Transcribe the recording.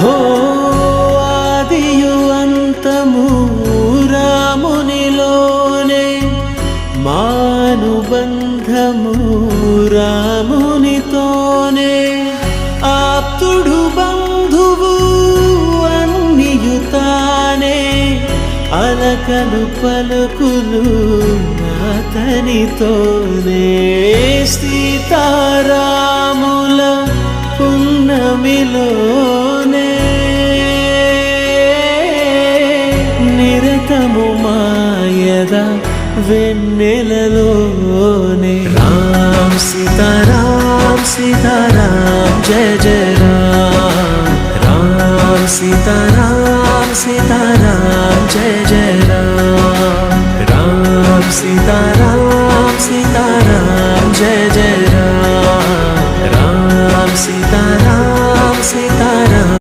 ఓ ఆదియు అంతము రామునిలోనే, మానుబంధము రామునితోనే, ఆప్తుడు బంధువు అన్నియుతానే, అలకలు పలుకులు అతనితోనే. సీతారాముల పున్నమిలోనే, నిరతము మాయద వెన్నెలలోనే. రామ్ సీతారాం సీతారాం జయ జయ